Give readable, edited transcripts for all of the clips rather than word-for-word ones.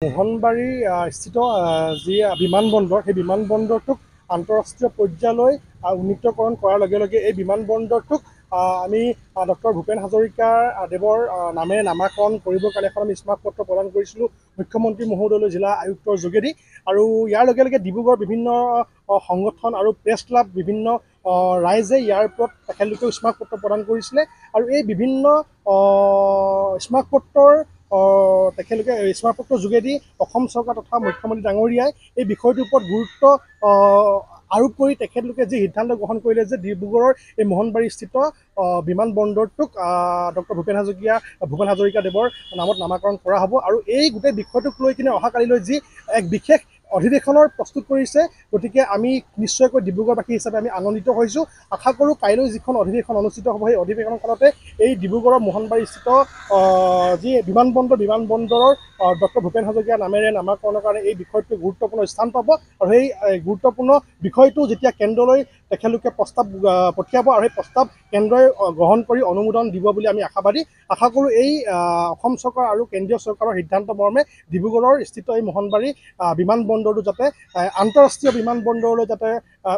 মোহনবাৰী স্থিত যি বিমানবন্দৰ সেই বিমানবন্দৰটোক আন্তঃৰাষ্ট্ৰীয় পৰ্যায়লৈ উন্নীতকৰণ কৰাৰ লগে লগে এই বিমানবন্দৰটোক আমি ডক্টৰ ভূপেন হাজৰিকা দেৱৰ নামেৰে নামাকৰণ কৰিবৰ কাৰণে এখন আমি স্মাৰকপত্ৰ প্ৰদান কৰিছিলোঁ মুখ্যমন্ত্ৰী মহোদয়লৈ জিলা আয়ুক্তৰ যোগেদি। আৰু ইয়াৰ লগে লগে ডিব্ৰুগড়ৰ বিভিন্ন সংগঠন আৰু প্ৰেছ ক্লাব বিভিন্ন ৰাইজে ইয়াৰ ওপৰত তেখেতলোকেও স্মাৰকপত্ৰ প্ৰদান কৰিছিলে। আৰু এই বিভিন্ন স্মাৰকপত্ৰৰ তেখেতলোকে স্মাৰকপত্ৰৰ যোগেদি অসম চৰকাৰ তথা মুখ্যমন্ত্ৰী ডাঙৰীয়াই এই বিষয়টোৰ ওপৰত গুৰুত্ব আৰোপ কৰি তেখেতলোকে যি সিদ্ধান্ত গ্ৰহণ কৰিলে যে ডিব্ৰুগড়ৰ এই মোহনবাৰীস্থিত বিমানবন্দৰটোক ডক্টৰ ভূপেন হাজৰিকা দেৱৰ নামত নামাকৰণ কৰা হ'ব। আৰু এই গোটেই বিষয়টোক লৈ কিনে অহাকালিলৈ যি এক বিশেষ অধিৱেশনৰ প্ৰস্তুত কৰিছে, গতিকে আমি নিশ্চয়কৈ ডিব্ৰুগড়বাসী হিচাপে আমি আনন্দিত হৈছোঁ। আশা কৰোঁ কাইলৈ যিখন অধিৱেশন অনুষ্ঠিত হ'ব সেই অধিৱেশনখনতে এই ডিব্ৰুগড়ৰ মোহনবাৰীস্থিত যি বিমানবন্দৰৰ ডক্টৰ ভূপেন হাজৰিকা নামেৰে নামাকৰণৰ কাৰণে এই বিষয়টো গুৰুত্বপূৰ্ণ স্থান পাব। আৰু সেই গুৰুত্বপূৰ্ণ বিষয়টো যেতিয়া কেন্দ্ৰলৈ তেখেতলোকে প্ৰস্তাৱ পঠিয়াব আৰু সেই প্ৰস্তাৱ কেন্দ্ৰই গ্ৰহণ কৰি অনুমোদন দিব বুলি আমি আশাবাদী। আশা কৰোঁ এই অসম চৰকাৰ আৰু কেন্দ্ৰীয় চৰকাৰৰ সিদ্ধান্ত মৰ্মে ডিব্ৰুগড়ৰ স্থিত এই মোহনবাৰী বিমানবন্দৰটো যাতে আন্তঃৰাষ্ট্ৰীয় বিমানবন্দৰলৈ যাতে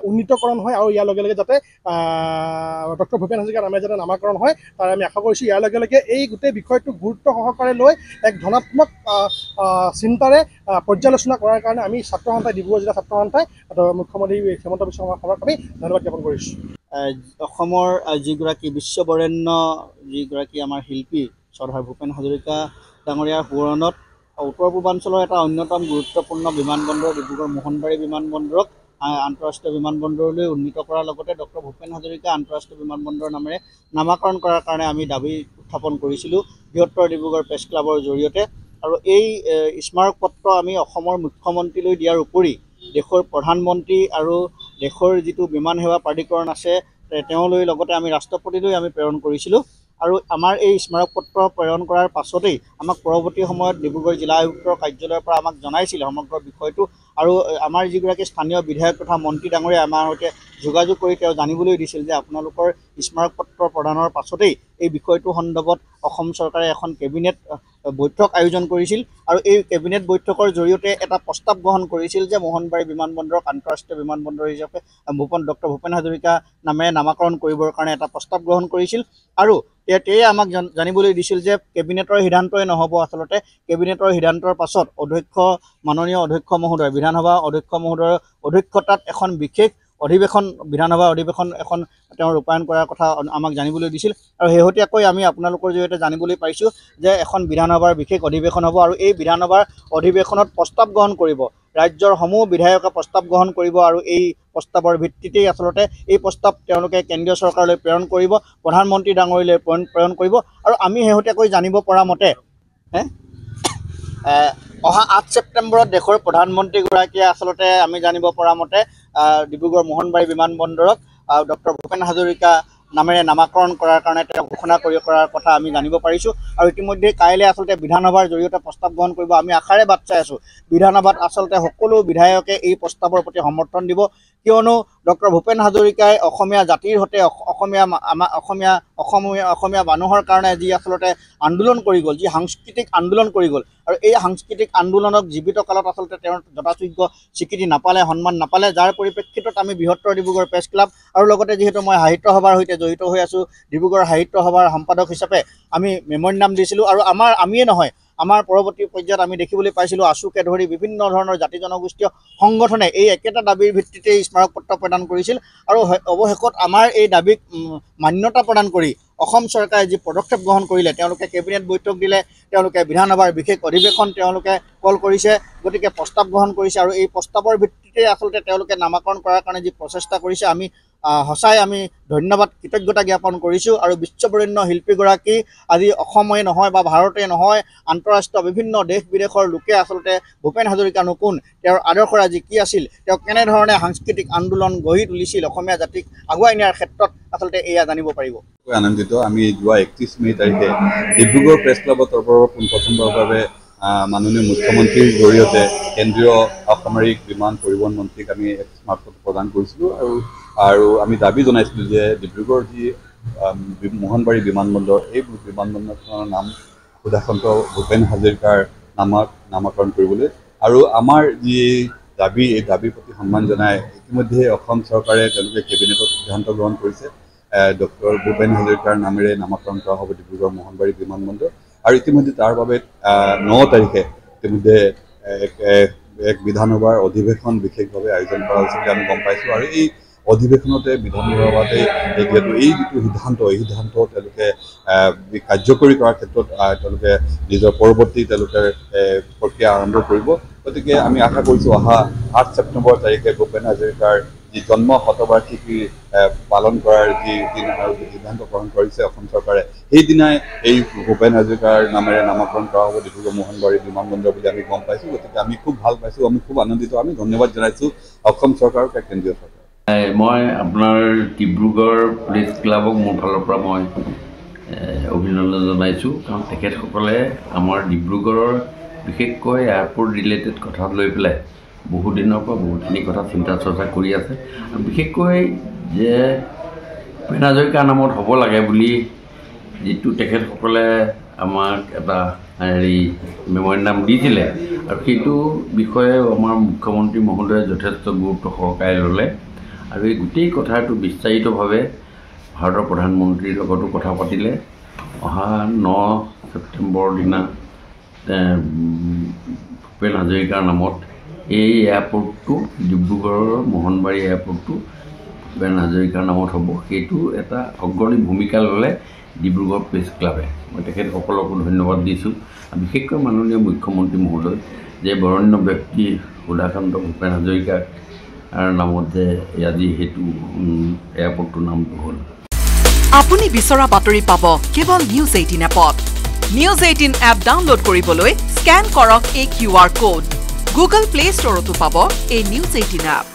উন্নীতকৰণ হয় আৰু ইয়াৰ লগে লগে যাতে ডক্টৰ ভূপেন হাজৰিকা নামেৰে যাতে নামাকৰণ হয় তাৰ আমি আশা কৰিছোঁ। ইয়াৰ লগে লগে এই গোটেই বিষয়টোক গুৰুত্ব সহকাৰে লৈ এক ধনাত্মক চিন্তাৰে পৰ্যালোচনা কৰাৰ কাৰণে আমি ছাত্ৰ সন্থাই ডিব্ৰুগড় জিলা ছাত্ৰ সন্থাই মুখ্যমন্ত্ৰী হিমন্ত বিশ্ব শৰ্মা সভাক আমি ধন্যবাদ জ্ঞাপন কৰিছোঁ। অসমৰ যিগৰাকী বিশ্ববৰেণ্য যিগৰাকী আমাৰ শিল্পী চৰ্দাৰ ভূপেন হাজৰিকা ডাঙৰীয়াৰ সোঁৱৰণত উত্তৰ পূৰ্বাঞ্চলৰ এটা অন্যতম গুৰুত্বপূৰ্ণ বিমানবন্দৰ ডিব্ৰুগড় মোহনবাৰী বিমানবন্দৰক আন্তঃৰাষ্ট্ৰীয় বিমানবন্দৰলৈ উন্নীত কৰাৰ লগতে ডক্টৰ ভূপেন হাজৰিকা আন্তঃৰাষ্ট্ৰীয় বিমানবন্দৰৰ নামেৰে নামাকৰণ কৰাৰ কাৰণে আমি দাবী উত্থাপন কৰিছিলোঁ বৃহত্তৰ ডিব্ৰুগড় প্ৰেছ ক্লাবৰ জৰিয়তে। আৰু এই স্মাৰকপত্ৰ আমি অসমৰ মুখ্যমন্ত্ৰীলৈ দিয়াৰ উপৰি দেশৰ প্ৰধানমন্ত্ৰী আৰু দেশৰ যিটো বিমান সেৱা প্ৰাধিকৰণ আছে তেওঁলৈ লগতে আমি ৰাষ্ট্ৰপতিলৈ আমি প্ৰেৰণ কৰিছিলোঁ। আৰু আমাৰ এই স্মাৰকপত্ৰ প্ৰেৰণ কৰাৰ পাছতেই আমাক পৰৱৰ্তী সময়ত ডিব্ৰুগড় জিলা আয়ুক্তৰ কাৰ্যালয়ৰ পৰা আমাক জনাইছিল সমগ্ৰ বিষয়টো। আৰু আমাৰ যিগৰাকী স্থানীয় বিধায়ক তথা মন্ত্ৰী ডাঙৰীয়া আমাৰ সৈতে যোগাযোগ কৰি তেওঁ জানিবলৈ দিছিল যে আপোনালোকৰ স্মাৰকপত্ৰ প্ৰদানৰ পাছতেই এই বিষয়টো সন্দৰ্ভত অসম চৰকাৰে এখন কেবিনেট বৈঠক আয়োজন কৰিছিল। আৰু এই কেবিনেট বৈঠকৰ জৰিয়তে এটা প্ৰস্তাৱ গ্ৰহণ কৰিছিল যে মোহনবাৰী বিমানবন্দৰক আন্তঃৰাষ্ট্ৰীয় বিমানবন্দৰ হিচাপে ডক্টৰ ভূপেন হাজৰিকা নামেৰে নামাকৰণ কৰিবৰ কাৰণে এটা প্ৰস্তাৱ গ্ৰহণ কৰিছিল। আৰু তেয়ে আমাক জানিবলৈ দিছিল যে কেবিনেটৰ সিদ্ধান্তই নহ'ব, আচলতে কেবিনেটৰ সিদ্ধান্তৰ পাছত মাননীয় অধ্যক্ষ মহোদয় বিধানসভা অধ্যক্ষ মহোদয়ৰ অধ্যক্ষতাত এখন বিশেষ অধিৱেশন বিধানসভা অধিৱেশন এখন তেওঁ ৰূপায়ণ কৰাৰ কথা আমাক জানিবলৈ দিছিল। আৰু শেহতীয়াকৈ আমি আপোনালোকৰ জৰিয়তে জানিবলৈ পাইছোঁ যে এখন বিধানসভাৰ বিশেষ অধিৱেশন হ'ব আৰু এই বিধানসভাৰ অধিৱেশনত প্ৰস্তাৱ গ্ৰহণ কৰিব, ৰাজ্যৰ সমূহ বিধায়কে প্ৰস্তাৱ গ্ৰহণ কৰিব। আৰু এই প্ৰস্তাৱৰ ভিত্তিতেই আচলতে এই প্ৰস্তাৱ তেওঁলোকে কেন্দ্ৰীয় চৰকাৰলৈ প্ৰেৰণ কৰিব, প্ৰধানমন্ত্ৰী ডাঙৰীয়ালৈ প্ৰেৰণ কৰিব। আৰু আমি শেহতীয়াকৈ জানিব পৰা মতে অহা 8 ছেপ্টেম্বৰত দেশৰ প্ৰধানমন্ত্ৰীগৰাকীয়ে আচলতে আমি জানিব পৰা মতে ডিব্ৰুগড় মোহনবাৰী বিমানবন্দৰক ডক্টৰ ভূপেন হাজৰিকা নামেৰে নামাকৰণ কৰাৰ কাৰণে তেওঁ ঘোষণা কৰাৰ কথা আমি জানিব পাৰিছোঁ। আৰু ইতিমধ্যে কাইলৈ আচলতে বিধানসভাৰ জৰিয়তে প্ৰস্তাৱ গ্ৰহণ কৰিব। আমি আশাৰে বাট চাই আছোঁ বিধানসভাত আচলতে সকলো বিধায়কে এই প্ৰস্তাৱৰ প্ৰতি সমৰ্থন দিব, কিয়নো ডক্টৰ ভূপেন হাজৰিকাই অসমীয়া জাতিৰ সৈতে অসমীয়া মানুহৰ কাৰণে যি আচলতে আন্দোলন কৰি গ'ল, যি সাংস্কৃতিক আন্দোলন কৰি গ'ল, আৰু এই সাংস্কৃতিক আন্দোলনক জীৱিত কালত আচলতে তেওঁৰ যথাযোগ্য স্বীকৃতি নাপালে, সন্মান নাপালে, যাৰ পৰিপ্ৰেক্ষিতত আমি বৃহত্তৰ ডিব্ৰুগড় প্ৰেছ ক্লাব আৰু লগতে যিহেতু মই সাহিত্য সভাৰ সৈতে জড়িত হৈ আছোঁ, ডিব্ৰুগড় সাহিত্য সভাৰ সম্পাদক হিচাপে আমি মেম'ৰেণ্ডাম দিছিলোঁ। আৰু আমিয়ে নহয়, আমাৰ পৰৱৰ্তী পৰ্যায়ত আমি দেখিবলৈ পাইছিলোঁ আছুকে ধৰি বিভিন্ন ধৰণৰ জাতি জনগোষ্ঠীয় সংগঠনে এই একেটা দাবীৰ ভিত্তিতে স্মাৰকপত্ৰ প্ৰদান কৰিছিল। আৰু অৱশেষত আমাৰ এই দাবীক মান্যতা প্ৰদান কৰি অসম চৰকাৰে যি পদক্ষেপ গ্ৰহণ কৰিলে, তেওঁলোকে কেবিনেট বৈঠক দিলে, তেওঁলোকে বিধানসভাৰ বিশেষ অধিৱেশন তেওঁলোকে কল কৰিছে, গতিকে প্ৰস্তাৱ গ্ৰহণ কৰিছে। আৰু এই প্ৰস্তাৱৰ ভিত্তিতে আচলতে তেওঁলোকে নামাকৰণ কৰাৰ কাৰণে যি প্ৰচেষ্টা কৰিছে, আমি সঁচাই আমি ধন্যবাদ কৃতজ্ঞতা জ্ঞাপন কৰিছোঁ। আৰু বিশ্ববৰেণ্য শিল্পীগৰাকী আজি অসমে নহয় বা ভাৰতে নহয়, আন্তঃৰাষ্ট্ৰীয় বিভিন্ন দেশ বিদেশৰ লোকে আচলতে ভূপেন হাজৰিকা কোন, তেওঁৰ আদৰ্শৰাজি কি আছিল, তেওঁ কেনেধৰণে সাংস্কৃতিক আন্দোলন গঢ়ি তুলিছিল অসমীয়া জাতিক আগুৱাই নিয়াৰ ক্ষেত্ৰত, আচলতে এয়া জানিব পাৰিব। আনন্দিত আমি যোৱা 31 মে তাৰিখে ডিব্ৰুগড় প্ৰেছ ক্লাবৰ তৰফৰ পোনপ্ৰথমবাৰৰ বাবে মাননীয় মুখ্যমন্ত্ৰীৰ জৰিয়তে কেন্দ্ৰীয় অসামৰিক বিমান পৰিবহণ মন্ত্ৰীক আমি স্মাৰকপত্ৰ প্ৰদান কৰিছিলোঁ। আৰু আমি দাবী জনাইছিলোঁ যে ডিব্ৰুগড় যি মোহনবাৰী বিমানবন্দৰ, এই বিমানবন্দৰখনৰ নাম সুধাকান্ত ভূপেন হাজৰিকাৰ নামাকৰণ কৰিবলৈ আৰু আমাৰ যি দাবী এই দাবীৰ প্ৰতি সন্মান জনাই ইতিমধ্যে অসম চৰকাৰে তেওঁলোকে কেবিনেটত সিদ্ধান্ত গ্ৰহণ কৰিছে ডক্টৰ ভূপেন হাজৰিকাৰ নামেৰে নামাকৰণ কৰা হ'ব ডিব্ৰুগড় মোহনবাৰী বিমানবন্দৰ আৰু ইতিমধ্যে তাৰ বাবে 9 তাৰিখে ইতিমধ্যে এক বিধানসভাৰ অধিৱেশন বিশেষভাৱে আয়োজন কৰা হৈছে বুলি আমি গম পাইছোঁ আৰু এই অধিৱেশনতে বিধানসভাতে যিহেতু এই যিটো সিদ্ধান্ত তেওঁলোকে কাৰ্যকৰী কৰাৰ ক্ষেত্ৰত তেওঁলোকে নিজৰ পৰৱৰ্তী তেওঁলোকে প্ৰক্ৰিয়া আৰম্ভ কৰিব গতিকে আমি আশা কৰিছোঁ অহা 8 ছেপ্টেম্বৰ তাৰিখে ভূপেন হাজৰিকাৰ যি জন্ম শতবাৰ্ষিকী পালন কৰাৰ যি দিন আৰু সিদ্ধান্ত গ্ৰহণ কৰিছে অসম চৰকাৰে সেইদিনাই এই ভূপেন হাজৰিকাৰ নামেৰে নামাকৰণ কৰা হ'ব ডিব্ৰুগড় মোহনবাৰী বিমানবন্দৰ বুলি আমি গম পাইছোঁ গতিকে আমি খুব ভাল পাইছোঁ আমি খুব আনন্দিত আমি ধন্যবাদ জনাইছোঁ অসম চৰকাৰক কেন্দ্ৰীয় চৰকাৰ মই আপোনাৰ ডিব্ৰুগড় প্ৰেছ ক্লাবক মোৰ ফালৰ পৰা মই অভিনন্দন জনাইছোঁ কাৰণ তেখেতসকলে আমাৰ ডিব্ৰুগড়ৰ বিশেষকৈ এয়াৰপৰ্ট ৰিলেটেড কথা লৈ পেলাই বহুদিনৰ পৰা বহুতখিনি কথা চিন্তা চৰ্চা কৰি আছে আৰু বিশেষকৈ যে ভূপেন হাজৰিকাৰ নামত হ'ব লাগে বুলি যিটো তেখেতসকলে আমাক এটা মেমৰেণ্ডাম দিছিলে আৰু সেইটো বিষয়ে আমাৰ মুখ্যমন্ত্ৰী মহোদয়ে যথেষ্ট গুৰুত্ব সহকাৰে ল'লে আৰু এই গোটেই কথাটো বিস্তাৰিতভাৱে ভাৰতৰ প্ৰধানমন্ত্ৰীৰ লগতো কথা পাতিলে অহা 9 ছেপ্টেম্বৰৰ দিনা ভূপেন হাজৰিকাৰ নামত এই এয়াৰপৰ্টটো ডিব্ৰুগড়ৰ মোহনবাৰী এয়াৰপৰ্টটো ভূপেন হাজৰিকাৰ নামত হ'ব সেইটো এটা অগ্ৰণী ভূমিকা ল'লে ডিব্ৰুগড় প্ৰেছ ক্লাবে মই তেখেতসকলকো ধন্যবাদ দিছোঁ বিশেষকৈ মাননীয় মুখ্যমন্ত্ৰী মহোদয় যে বৰেণ্য ব্যক্তি সুধাকান্ত ভূপেন হাজৰিকাৰ নামত যে আজি সেইটো এয়াৰপৰ্টটোৰ নামটো হ'ল আপুনি বিচৰা বাতৰি পাব কেৱল নিউজ 18 এপত নিউজ 18 এপ ডাউনলোড কৰিবলৈ স্ক্যান কৰক এই QR কোড গুগল প্লে ষ্টৰতো পাব এই নিউজ 18 এপ